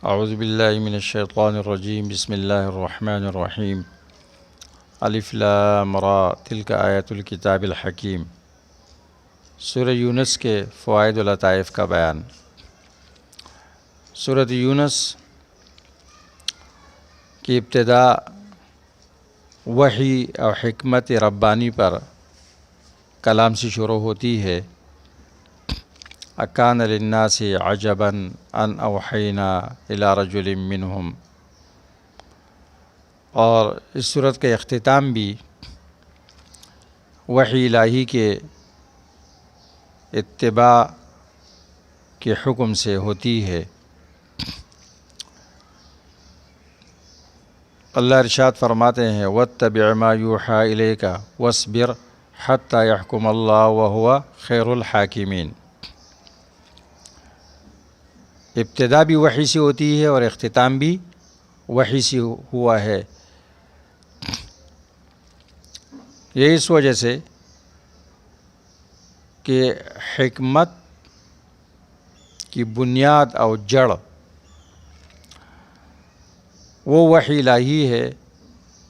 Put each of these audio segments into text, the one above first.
اعوذ باللہ من الشیطان الرجیم بسم اللہ الرحمن الرحیم الف لام را تلک آیات الکتاب الحکیم۔ سورہ یونس کے فوائد و لطائف کا بیان۔ سورۃ یونس کی ابتدا وحی اور حکمت ربانی پر کلام سے شروع ہوتی ہے۔ اکان للناس عجبا ان اوحینا الی رجل منہم، اور اس صورت کا اختتام بھی وحی الہی کے اتباع کے حکم سے ہوتی ہے۔ اللہ ارشاد فرماتے ہیں واتبع ما یوحی الیک واصبر حتی یحکم اللہ وہو خیر الحاکمین۔ ابتدا بھی وحی سے ہوتی ہے اور اختتام بھی وحی سے ہوا ہے۔ یہ اس وجہ سے کہ حکمت کی بنیاد اور جڑ وہ وحی الہی ہے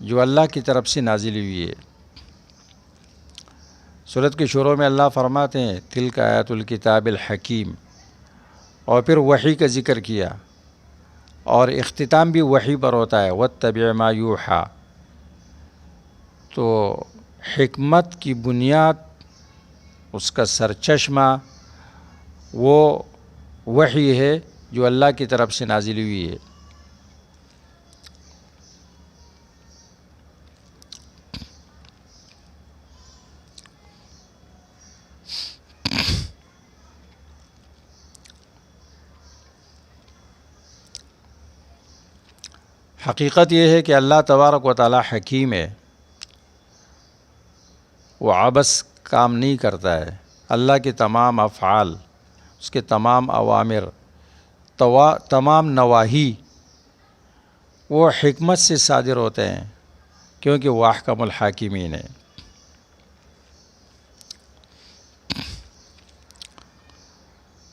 جو اللہ کی طرف سے نازل ہوئی ہے۔ سورت کے شروع میں اللہ فرماتے ہیں تلک آیات الکتاب الحکیم، اور پھر وحی کا ذکر کیا، اور اختتام بھی وحی پر ہوتا ہے واتبع ما یوحی۔ تو حکمت کی بنیاد، اس کا سرچشمہ وہ وحی ہے جو اللہ کی طرف سے نازل ہوئی ہے۔ حقیقت یہ ہے کہ اللہ تبارک و تعالی حکیم ہے، وہ عبث کام نہیں کرتا ہے۔ اللہ کے تمام افعال، اس کے تمام اوامر، تمام نواہی وہ حکمت سے صادر ہوتے ہیں، کیونکہ وہ احکم الحاکمین ہے۔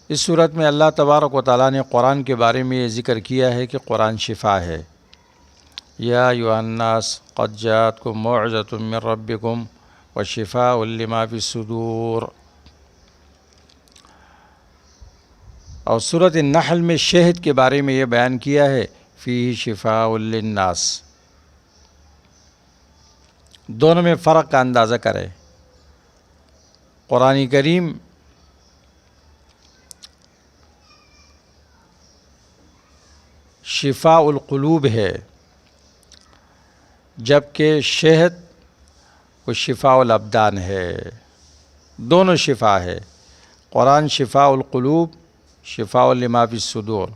اس صورت میں اللہ تبارک و تعالیٰ نے قرآن کے بارے میں یہ ذکر کیا ہے کہ قرآن شفا ہے۔ یا ایھا الناس قد جاءتکم موعظۃ من ربکم وشفاء لما فی الصدور۔ اور سورۃ النحل میں شہد کے بارے میں یہ بیان کیا ہے فیہ شفاء للناس۔ دونوں میں فرق کا اندازہ کریں۔ قرآن کریم شفاء القلوب ہے، جبکہ شہد وہ شفاء الابدان ہے۔ دونوں شفا ہے۔ قرآن شفاء القلوب، شفاء لما فی الصدور،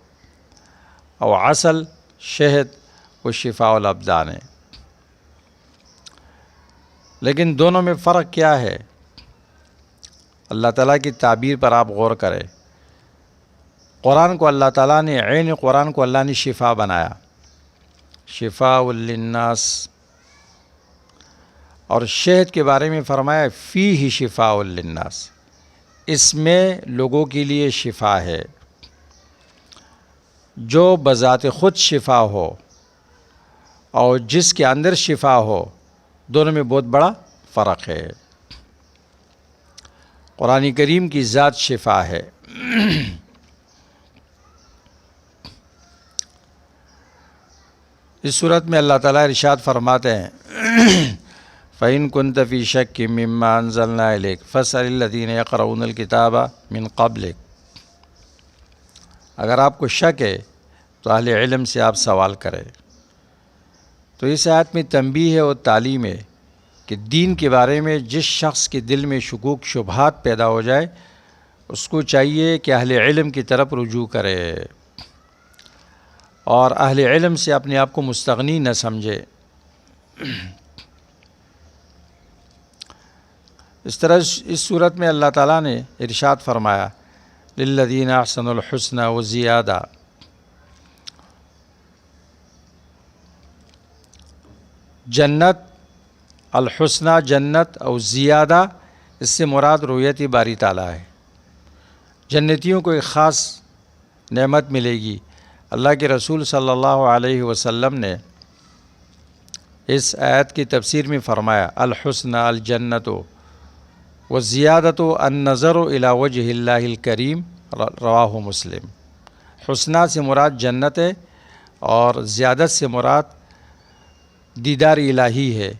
اور عسل شہد وہ شفاء الابدان ہے۔ لیکن دونوں میں فرق کیا ہے؟ اللہ تعالیٰ کی تعبیر پر آپ غور کریں۔ قرآن کو اللہ تعالیٰ نے، عین قرآن کو اللہ نے شفا بنایا، شفاء للناس، اور شہد کے بارے میں فرمایا فیہ شفاء للناس، اس میں لوگوں کے لیے شفا ہے۔ جو بذات خود شفا ہو اور جس کے اندر شفا ہو، دونوں میں بہت بڑا فرق ہے۔ قرآن کریم کی ذات شفا ہے۔ اس صورت میں اللہ تعالیٰ ارشاد فرماتے ہیں فَإِن كُنْتَ فِي شَكٍّ مِّمَّا أَنزَلْنَا إِلَيْكَ فَاسْأَلِ الَّذِينَ يَقْرَؤُونَ الْكِتَابَ مِن قَبْلِكَ۔ اگر آپ کو شک ہے تو اہل علم سے آپ سوال کریں۔ تو اس آیت میں تنبیہ ہے اور تعلیم ہے کہ دین کے بارے میں جس شخص کے دل میں شکوک شبہات پیدا ہو جائے، اس کو چاہیے کہ اہل علم کی طرف رجوع کرے، اور اہل علم سے اپنے آپ کو مستغنی نہ سمجھے۔ اس طرح اس صورت میں اللہ تعالیٰ نے ارشاد فرمایا للذین احسنوا الحسنى وزیادہ۔ جنت، الحسنہ جنت، اور زیادہ اس سے مراد رؤیت باری تعالیٰ ہے۔ جنتیوں کو ایک خاص نعمت ملے گی، اللہ کے رسول صلی اللہ علیہ وسلم نے اس آیت کی تفسیر میں فرمایا الحسن الجنت والزیادۃ النظر الی وجہ اللہ الکریم، رواہ مسلم۔ حسنہ سے مراد جنت ہے اور زیادت سے مراد دیدار الہی ہے۔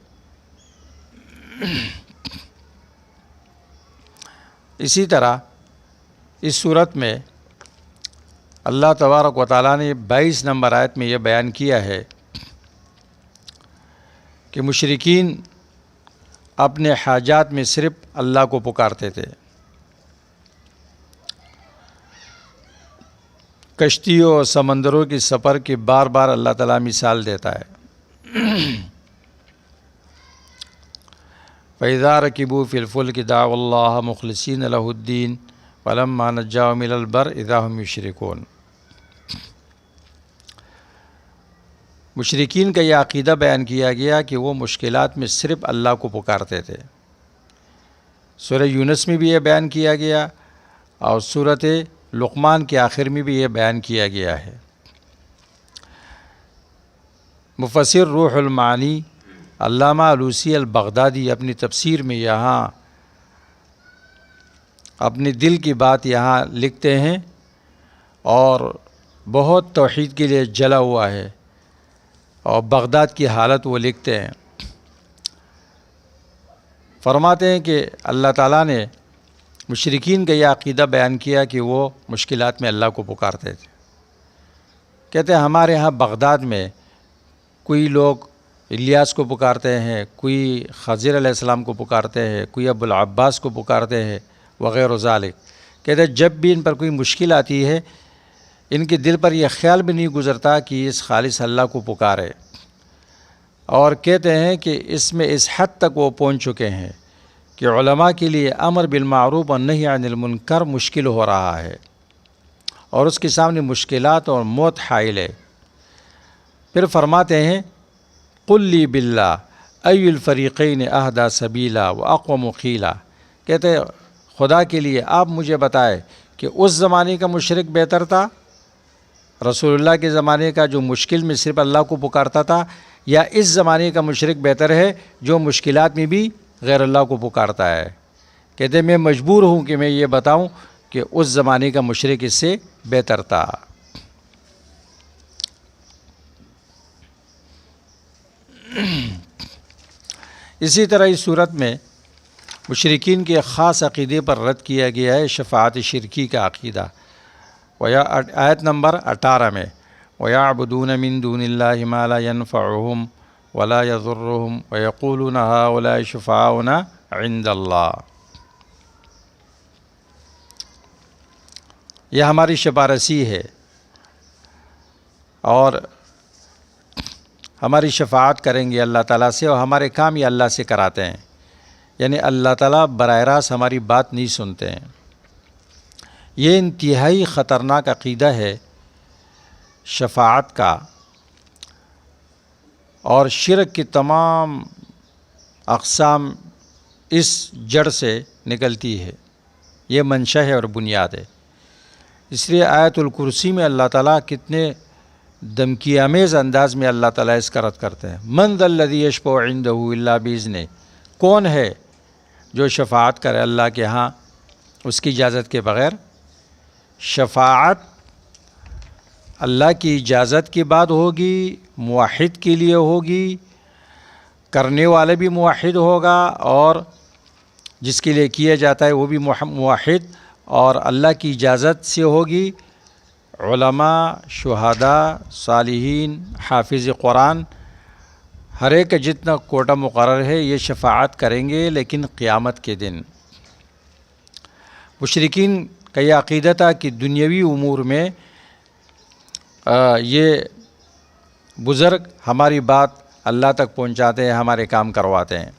اسی طرح اس صورت میں اللہ تبارک و تعالیٰ نے 22 نمبر آیت میں یہ بیان کیا ہے کہ مشرکین اپنے حاجات میں صرف اللہ کو پکارتے تھے۔ کشتیوں اور سمندروں کی سفر کی بار بار اللہ تعالیٰ مثال دیتا ہے۔ فَإِذَا رَكِبُوا فِي الْفُلْكِ دَعَوُا اللَّهَ مُخْلِصِينَ لَهُ الدِّينَ فَلَمَّا نَجَّاهُمْ إِلَى الْبَرِّ إِذَا هُمْ يُشْرِكُونَ۔ مشرکین کا یہ عقیدہ بیان کیا گیا کہ وہ مشکلات میں صرف اللہ کو پکارتے تھے۔ سورہ یونس میں بھی یہ بیان کیا گیا اور سورۃ لقمان کے آخر میں بھی یہ بیان کیا گیا ہے۔ مفسر روح المعانی علامہ علوسی البغدادی اپنی تفسیر میں یہاں اپنے دل کی بات یہاں لکھتے ہیں اور بہت توحید کے لیے جلا ہوا ہے، اور بغداد کی حالت وہ لکھتے ہیں۔ فرماتے ہیں کہ اللہ تعالیٰ نے مشرکین کا یہ عقیدہ بیان کیا کہ وہ مشکلات میں اللہ کو پکارتے تھے۔ کہتے ہیں ہمارے ہاں بغداد میں کوئی لوگ الیاس کو پکارتے ہیں، کوئی خضر علیہ السلام کو پکارتے ہیں، کوئی ابو العباس کو پکارتے ہیں وغیرہ ذالک۔ کہتے ہیں جب بھی ان پر کوئی مشکل آتی ہے ان کے دل پر یہ خیال بھی نہیں گزرتا کہ اس خالص اللہ کو پکارے، اور کہتے ہیں کہ اس میں اس حد تک وہ پہنچ چکے ہیں کہ علماء کے لیے امر بالمعروف اور نہی عن المنکر مشکل ہو رہا ہے، اور اس کے سامنے مشکلات اور موت حائل ہے۔ پھر فرماتے ہیں قل لی باللہ ای الفریقین اہدی سبیلا واقوم قیلا۔ کہتے ہیں خدا کے لیے آپ مجھے بتائے کہ اس زمانے کا مشرک بہتر تھا، رسول اللہ کے زمانے کا جو مشکل میں صرف اللہ کو پکارتا تھا، یا اس زمانے کا مشرک بہتر ہے جو مشکلات میں بھی غیر اللہ کو پکارتا ہے؟ کہتے ہیں میں مجبور ہوں کہ میں یہ بتاؤں کہ اس زمانے کا مشرک اس سے بہتر تھا۔ اسی طرح اس صورت میں مشرکین کے خاص عقیدے پر رد کیا گیا ہے شفاعت شرکی کا عقیدہ۔ آیت نمبر 18 میں وَيَعْبُدُونَ مِن دُونِ اللَّهِ مَا لَا يَنفَعُهُمْ وَلَا يَضُرُّهُمْ وَيَقُولُونَ هَؤُلَاءِ شُفَعَاؤُنَا عِندَ اللَّهِ۔ یہ ہماری شفارسی ہے اور ہماری شفاعت کریں گے اللہ تعالیٰ سے، اور ہمارے کام یہ اللہ سے کراتے ہیں، یعنی اللہ تعالیٰ براہ راست ہماری بات نہیں سنتے ہیں۔ یہ انتہائی خطرناک عقیدہ ہے شفاعت کا، اور شرک کی تمام اقسام اس جڑ سے نکلتی ہے، یہ منشا ہے اور بنیاد ہے۔ اس لیے آیت الکرسی میں اللہ تعالیٰ کتنے دمکی آمیز انداز میں اللہ تعالیٰ اس کا رد کرتے ہیں۔ من ذا الذی یشفع عندہ الا باذنہ، کون ہے جو شفاعت کرے اللہ کے ہاں اس کی اجازت کے بغیر؟ شفاعت اللہ کی اجازت کے بعد ہوگی، موحد کے لیے ہوگی، کرنے والا بھی موحد ہوگا، اور جس کے لیے کیا جاتا ہے وہ بھی موحد، اور اللہ کی اجازت سے ہوگی۔ علماء، شہداء، صالحین، حافظ قرآن، ہر ایک کا جتنا کوٹا مقرر ہے یہ شفاعت کریں گے، لیکن قیامت کے دن۔ مشرکین کا یہ عقیدہ تھا کہ دنیاوی امور میں یہ بزرگ ہماری بات اللہ تک پہنچاتے ہیں، ہمارے کام کرواتے ہیں۔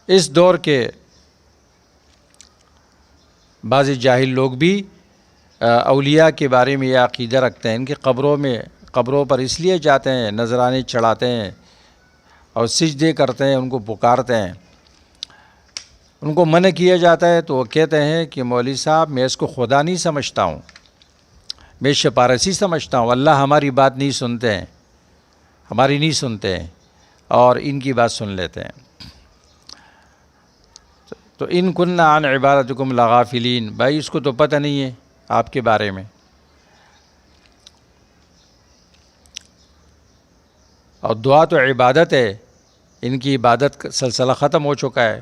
اس دور کے بعض جاہل لوگ بھی اولیاء کے بارے میں یہ عقیدہ رکھتے ہیں کہ قبروں پر اس لیے جاتے ہیں، نذرانے چڑھاتے ہیں اور سجدے کرتے ہیں، ان کو پکارتے ہیں ان کو منع کیا جاتا ہے تو وہ کہتے ہیں کہ مولوی صاحب میں اس کو خدا نہیں سمجھتا ہوں، میں سفارشی سمجھتا ہوں، اللہ ہماری بات نہیں سنتے ہیں، ہماری نہیں سنتے ہیں اور ان کی بات سن لیتے ہیں۔ تو ان کننا عن عبادتکم لغافلین، بھائی اس کو تو پتہ نہیں ہے آپ کے بارے میں۔ اور دعا تو عبادت ہے، ان کی عبادت کا سلسلہ ختم ہو چکا ہے۔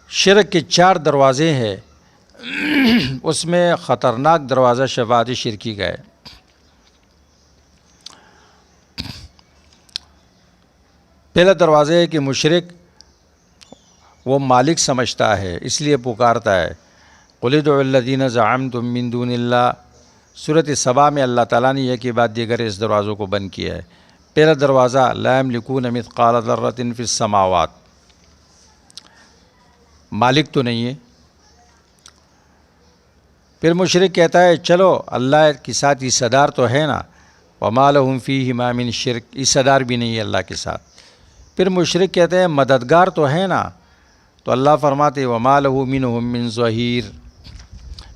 شرک کے 4 دروازے ہیں، اس میں خطرناک دروازہ شفاعت شرکی کا ہے۔ پہلا دروازہ ہے کہ مشرک وہ مالک سمجھتا ہے، اس لیے پکارتا ہے، قل ادعوا الذین زعمتم من دون اللہ۔ سورۃ سبا میں اللہ تعالیٰ نے یہ کے بعد دیگر اس دروازوں کو بند کیا ہے۔ پہلا دروازہ لا یملکون مثقال ذرۃ فی السماوات، مالک تو نہیں ہے۔ پھر مشرک کہتا ہے چلو اللہ کے ساتھ حصہ دار تو ہے نا، وما لہم فیہما من شرک، حصہ دار بھی نہیں ہے اللہ کے ساتھ۔ پھر مشرک کہتے ہیں مددگار تو ہے نا، تو اللہ فرماتے وما لہ منہم من ظہیر۔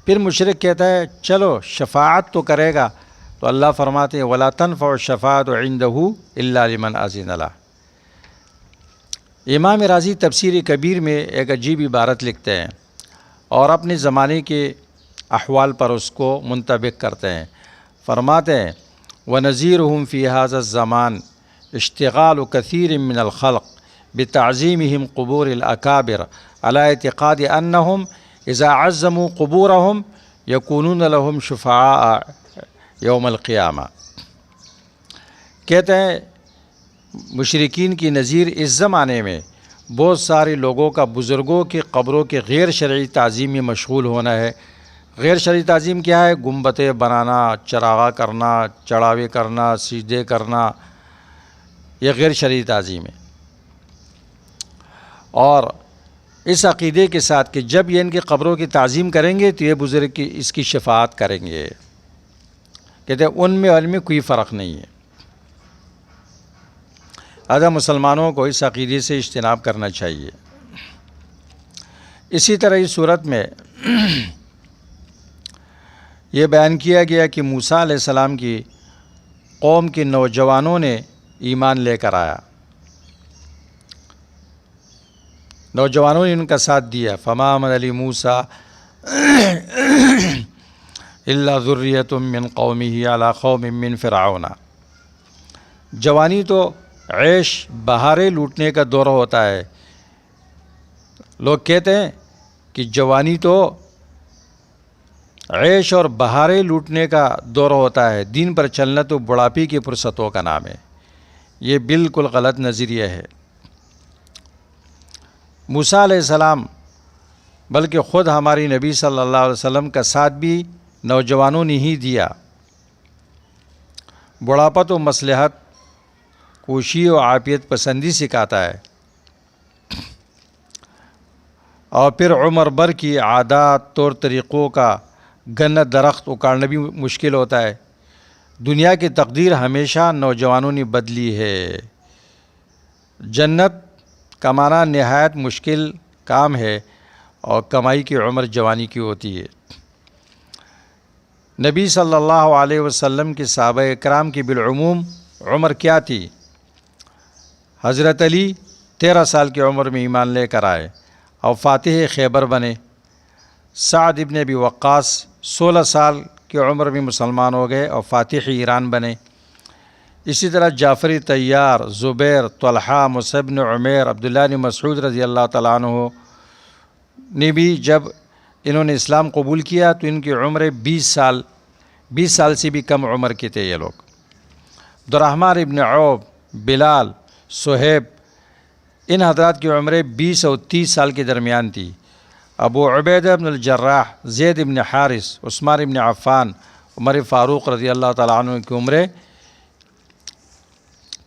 پھر مشرک کہتا ہے چلو شفاعت تو کرے گا، تو اللہ فرماتے ولا تنفع الشفاعۃ عندہ الا لمن اذن لہ۔ امام رازی تفسیر کبیر میں ایک عجیب عبارت لکھتے ہیں اور اپنے زمانے کے احوال پر اس کو منطبق کرتے ہیں۔ فرماتے ہیں وَنَذِيرُهُمْ فِي هَذَا الزَّمَانِ اشتغال كثير من الخلق بتعظيمهم قبور الأكابر على اعتقاد أنهم إذا عظموا قبورهم يكونون لهم شفعاء يوم القيامة۔ کہتے ہیں مشرکین کی نظیر اس زمانے میں بہت سارے لوگوں کا بزرگوں کی قبروں کے غیر شرعی تعظیم میں مشغول ہونا ہے۔ غیر شرعی تعظیم کیا ہے؟ گنبدیں بنانا، چراغاں کرنا، چڑھاوے کرنا، سجدے کرنا، یہ غیر شرعی تعظیم ہے۔ اور اس عقیدے کے ساتھ کہ جب یہ ان کی قبروں کی تعظیم کریں گے تو یہ بزرگ اس کی شفاعت کریں گے۔ کہتے ہیں ان میں اور ان میں کوئی فرق نہیں ہے۔ لہذا مسلمانوں کو اس عقیدے سے اجتناب کرنا چاہیے۔ اسی طرح اس صورت میں یہ بیان کیا گیا کہ موسیٰ علیہ السلام کی قوم کے نوجوانوں نے ایمان لے کر آیا، نوجوانوں نے ان کا ساتھ دیا۔ فما آمن لموسیٰ الا ذریۃ من قومہ علی قوم من فرعون۔ جوانی تو عیش بہارے لوٹنے کا دور ہوتا ہے۔ لوگ کہتے ہیں کہ جوانی تو عیش اور بہارے لوٹنے کا دور ہوتا ہے، دین پر چلنا تو بڑھاپی کی فرصتوں کا نام ہے۔ یہ بالکل غلط نظریہ ہے۔ موسیٰ علیہ السلام بلکہ خود ہماری نبی صلی اللہ علیہ وسلم کا ساتھ بھی نوجوانوں نے ہی دیا۔ بڑھاپا تو مصلحت، کوشی و عافیت پسندی سکھاتا ہے، اور پھر عمر بھر کی عادات طور طریقوں کا گنا درخت اکاڑنا بھی مشکل ہوتا ہے۔ دنیا کی تقدیر ہمیشہ نوجوانوں نے بدلی ہے۔ جنت کمانا نہایت مشکل کام ہے اور کمائی کی عمر جوانی کی ہوتی ہے۔ نبی صلی اللہ علیہ وسلم کے صحابہ کرام کی بالعموم عمر کیا تھی؟ حضرت علی 13 سال کی عمر میں ایمان لے کر آئے اور فاتح خیبر بنے۔ سعد ابن ابی وقاص 16 سال کی عمر میں مسلمان ہو گئے اور فاتح ایران بنے۔ اسی طرح جعفر طیار، زبیر، طلحہ، مصعب بن عمیر، عبداللہ بن مسعود رضی اللہ تعالیٰ عنہ نے بھی جب انہوں نے اسلام قبول کیا تو ان کی عمر 20 سال سے بھی کم عمر کے تھے یہ لوگ۔ عبدالرحمن ابن عوف، بلال، صہیب، ان حضرات کی عمریں 20 اور 30 سال کے درمیان تھی۔ ابو عبیدہ بن الجراح، زید بن حارث، عثمان بن عفان، عمر فاروق رضی اللہ تعالیٰ عنہ کی عمریں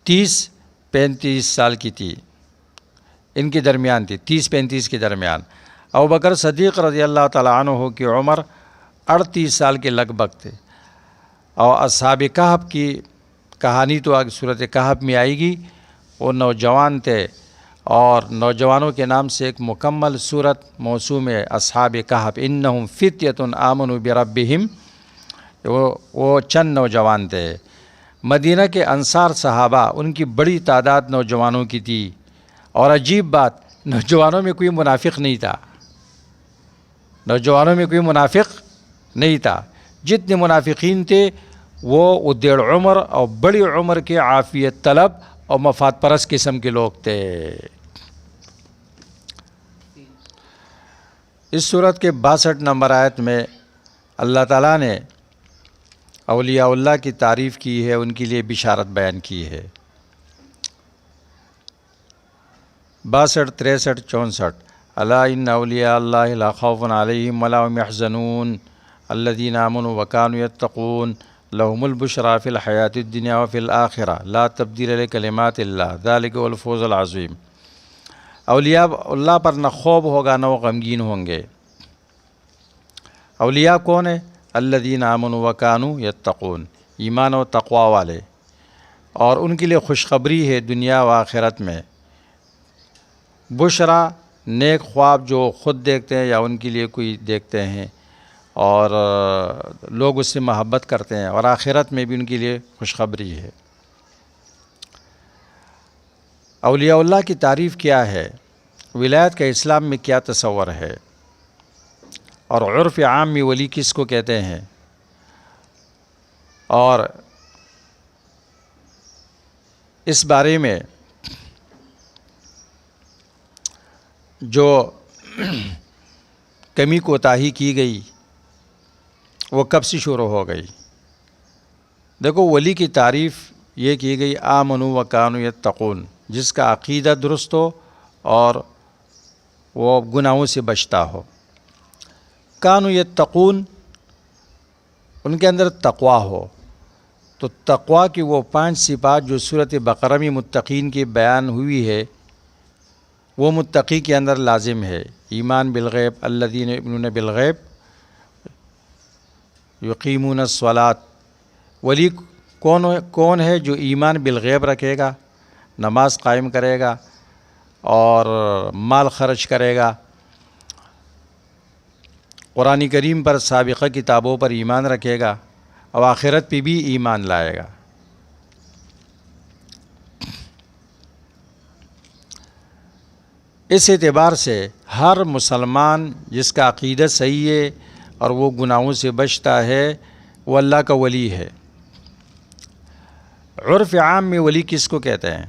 30-35 سال کی تھی، ان کے درمیان تھی، 30-35 کے درمیان۔ ابوبکر صدیق رضی اللہ تعالیٰ عنہ کی عمر 38 سال کے لگ بھگ تھے۔ اور اصحاب کہف کی کہانی تو آگے صورت کہف میں آئے گی، وہ نوجوان تھے اور نوجوانوں کے نام سے ایک مکمل صورت موسوم ہے اصحاب کہف، انہم فتیۃ آمنوا بربہم، وہ چند نوجوان تھے۔ مدینہ کے انصار صحابہ، ان کی بڑی تعداد نوجوانوں کی تھی، اور عجیب بات، نوجوانوں میں کوئی منافق نہیں تھا، نوجوانوں میں کوئی منافق نہیں تھا۔ جتنے منافقین تھے وہ دیڑھ عمر اور بڑی عمر کے عافیت طلب اور مفاد پرست قسم کے لوگ تھے۔ اس صورت کے 62 نمبر آیت میں اللہ تعالیٰ نے اولیاء اللہ کی تعریف کی ہے، ان کے لیے بشارت بیان کی ہے۔ 62، 63، 64 الا ان اولیاء اللہ لا خوف علیہم ولا هم يحزنون الذین آمنوا وکانوا یتقون لهم البشریٰ فی الحیاۃ الدنیا وفی الآخرہ لا تبدیل لکلمات اللہ ذلک هو الفوز العظیم۔ اولیاء اللہ پر نہ خوف ہوگا نہ وہ غمگین ہوں گے۔ اولیاء کون ہیں؟ الذین آمنوا وکانوا یتقون، ایمان و تقوی والے، اور ان کے لیے خوشخبری ہے دنیا و آخرت میں۔ بشرا نیک خواب جو خود دیکھتے ہیں یا ان کے لیے کوئی دیکھتے ہیں اور لوگ اس سے محبت کرتے ہیں، اور آخرت میں بھی ان کے لیے خوشخبری ہے۔ اولیاء اللہ کی تعریف کیا ہے؟ ولایت کا اسلام میں کیا تصور ہے؟ اور عرف عام میں ولی کس کو کہتے ہیں؟ اور اس بارے میں جو کمی کوتاہی کی گئی وہ کب سے شروع ہو گئی؟ دیکھو، ولی کی تعریف یہ کی گئی آمنوا وکانوا یتقون، جس کا عقیدہ درست ہو اور وہ گناہوں سے بچتا ہو۔ کانوا یتقون، ان کے اندر تقوی ہو، تو تقوی کی وہ 5 صفات جو سورۃ بقرہ میں متقین کی بیان ہوئی ہے، وہ متقی کے اندر لازم ہے۔ ایمان بالغیب، الذین یؤمنون بالغیب یقیمون الصلاۃ۔ ولی کون ہے؟ جو ایمان بالغیب رکھے گا، نماز قائم کرے گا اور مال خرچ کرے گا، قرآن کریم پر سابقہ کتابوں پر ایمان رکھے گا اور آخرت پہ بھی ایمان لائے گا۔ اس اعتبار سے ہر مسلمان جس کا عقیدہ صحیح ہے اور وہ گناہوں سے بچتا ہے، وہ اللہ کا ولی ہے۔ عرف عام میں ولی کس کو کہتے ہیں؟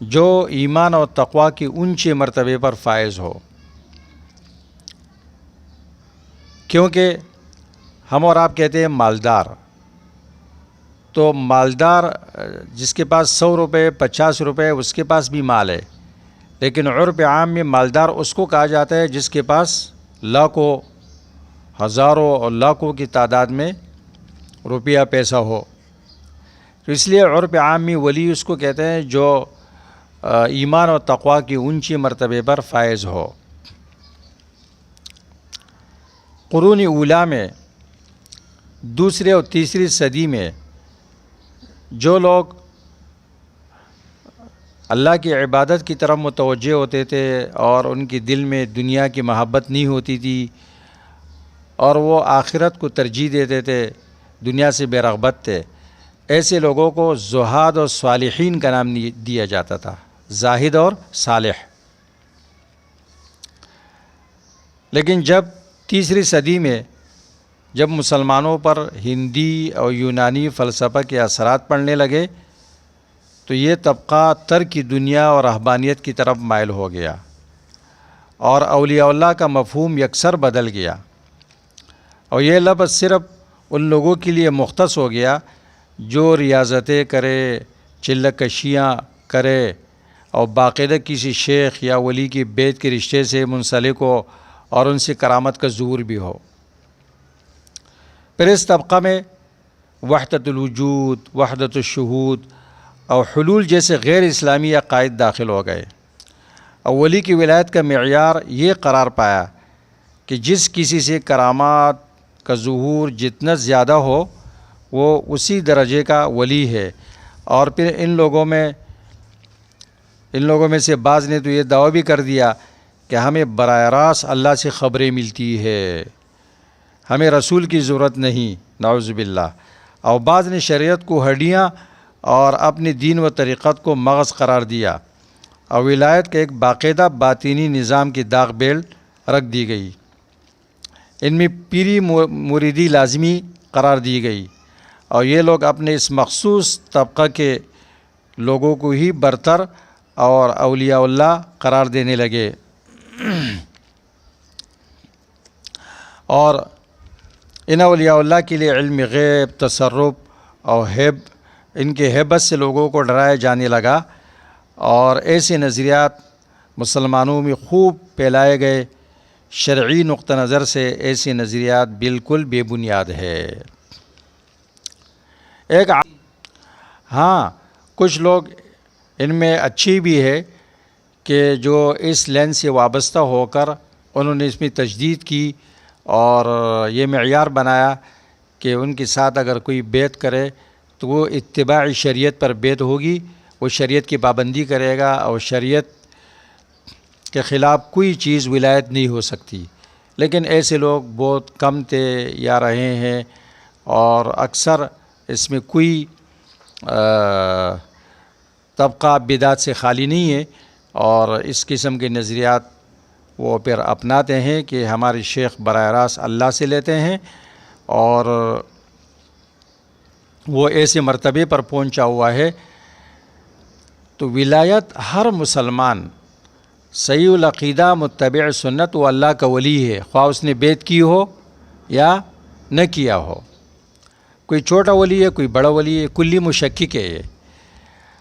جو ایمان اور تقوی کی اونچے مرتبے پر فائز ہو۔ کیونکہ ہم اور آپ کہتے ہیں مالدار، تو مالدار جس کے پاس 100 روپے 50 روپے اس کے پاس بھی مال ہے، لیکن عرف عام میں مالدار اس کو کہا جاتا ہے جس کے پاس لاکھوں، ہزاروں اور لاکھوں کی تعداد میں روپیہ پیسہ ہو۔ تو اس لیے عرف عام میں ولی اس کو کہتے ہیں جو ایمان اور تقوی کی اونچی مرتبے پر فائز ہو۔ قرون اولیٰ میں 2 اور 3 صدی میں جو لوگ اللہ کی عبادت کی طرف متوجہ ہوتے تھے اور ان کے دل میں دنیا کی محبت نہیں ہوتی تھی اور وہ آخرت کو ترجیح دیتے تھے، دنیا سے بے رغبت تھے، ایسے لوگوں کو زہاد اور صالحین کا نام دیا جاتا تھا، زاہد اور صالح۔ لیکن جب 3 صدی میں جب مسلمانوں پر ہندی اور یونانی فلسفہ کے اثرات پڑنے لگے تو یہ طبقہ ترک دنیا اور رہبانیت کی طرف مائل ہو گیا اور اولیاء اللہ کا مفہوم یکسر بدل گیا، اور یہ لفظ صرف ان لوگوں کے لیے مختص ہو گیا جو ریاضتیں کرے، چلہ کشیاں کرے اور باقاعدہ کسی شیخ یا ولی کی بیعت کے رشتے سے منسلک ہو اور ان سے کرامت کا ظہور بھی ہو۔ پھر اس طبقہ میں وحدت الوجود، وحدت الشہود اور حلول جیسے غیر اسلامی عقائد داخل ہو گئے، اور ولی کی ولایت کا معیار یہ قرار پایا کہ جس کسی سے کرامات کا ظہور جتنا زیادہ ہو وہ اسی درجے کا ولی ہے۔ اور پھر ان لوگوں میں ان لوگوں میں سے بعض نے تو یہ دعویٰ بھی کر دیا کہ ہمیں براہ راست اللہ سے خبریں ملتی ہے، ہمیں رسول کی ضرورت نہیں، نعوذ باللہ۔ اور بعض نے شریعت کو ہڈیاں اور اپنے دین و طریقت کو مغز قرار دیا، اور ولایت کا ایک باقاعدہ باطینی نظام کی داغ بیل رکھ دی گئی۔ ان میں پیری مریدی لازمی قرار دی گئی، اور یہ لوگ اپنے اس مخصوص طبقہ کے لوگوں کو ہی برتر اور اولیاء اللہ قرار دینے لگے، اور ان اولیاء اللہ کے لیے علم غیب، تصرف اور ان کے ہیبت سے لوگوں کو ڈرایا جانے لگا، اور ایسے نظریات مسلمانوں میں خوب پھیلائے گئے۔ شرعی نقطہ نظر سے ایسے نظریات بالکل بے بنیاد ہے۔ ہاں کچھ لوگ ان میں اچھی بھی ہے کہ جو اس لین سے وابستہ ہو کر انہوں نے اس میں تجدید کی اور یہ معیار بنایا کہ ان کے ساتھ اگر کوئی بیعت کرے تو وہ اتباع شریعت پر بیعت ہوگی، وہ شریعت کی پابندی کرے گا، اور شریعت کے خلاف کوئی چیز ولایت نہیں ہو سکتی۔ لیکن ایسے لوگ بہت کم تھے یا رہے ہیں، اور اکثر اس میں کوئی طبقہ بدعت سے خالی نہیں ہے، اور اس قسم کے نظریات وہ پھر اپناتے ہیں کہ ہمارے شیخ براہ راست اللہ سے لیتے ہیں، اور وہ ایسے مرتبے پر پہنچا ہوا ہے۔ تو ولایت ہر مسلمان صحیح العقیدہ متبع سنت وہ اللہ کا ولی ہے، خواہ اس نے بیعت کی ہو یا نہ کیا ہو۔ کوئی چھوٹا ولی ہے، کوئی بڑا ولی ہے، کلی مشکک ہے یہ۔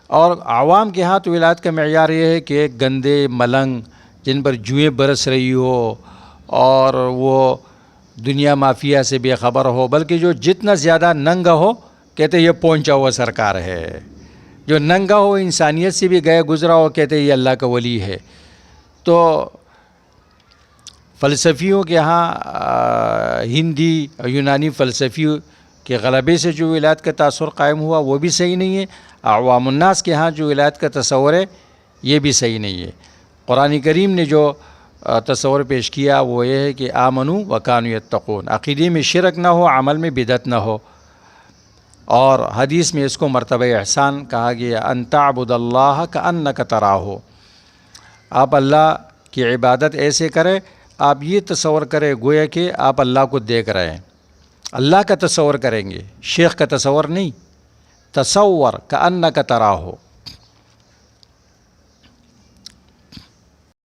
اور عوام کے ہاں تو ولایت کا معیار یہ ہے کہ ایک گندے ملنگ جن پر جوئیں برس رہی ہو اور وہ دنیا مافیا سے بے خبر ہو، بلکہ جو جتنا زیادہ ننگا ہو کہتے یہ پہنچا ہوا سرکار ہے، جو ننگا ہو انسانیت سے بھی گئے گزرا ہو کہتے یہ اللہ کا ولی ہے۔ تو فلسفیوں کے ہاں ہندی اور یونانی فلسفیوں کے غلبے سے جو ولایت کا تاثر قائم ہوا وہ بھی صحیح نہیں ہے۔ عوام الناس کے ہاں جو ولایت کا تصور ہے یہ بھی صحیح نہیں ہے۔ قرآن کریم نے جو تصور پیش کیا وہ یہ ہے کہ آمنوا وکانوا یتقون، عقیدے میں شرک نہ ہو، عمل میں بدعت نہ ہو، اور حدیث میں اس کو مرتبہ احسان کہا گیا، ان تعبد اللہ کأنک تراہ، آپ اللہ کی عبادت ایسے کریں آپ یہ تصور کریں گویا کہ آپ اللہ کو دیکھ رہے ہیں، اللہ کا تصور کریں گے، شیخ کا تصور نہیں، تصور کأنک تراہ۔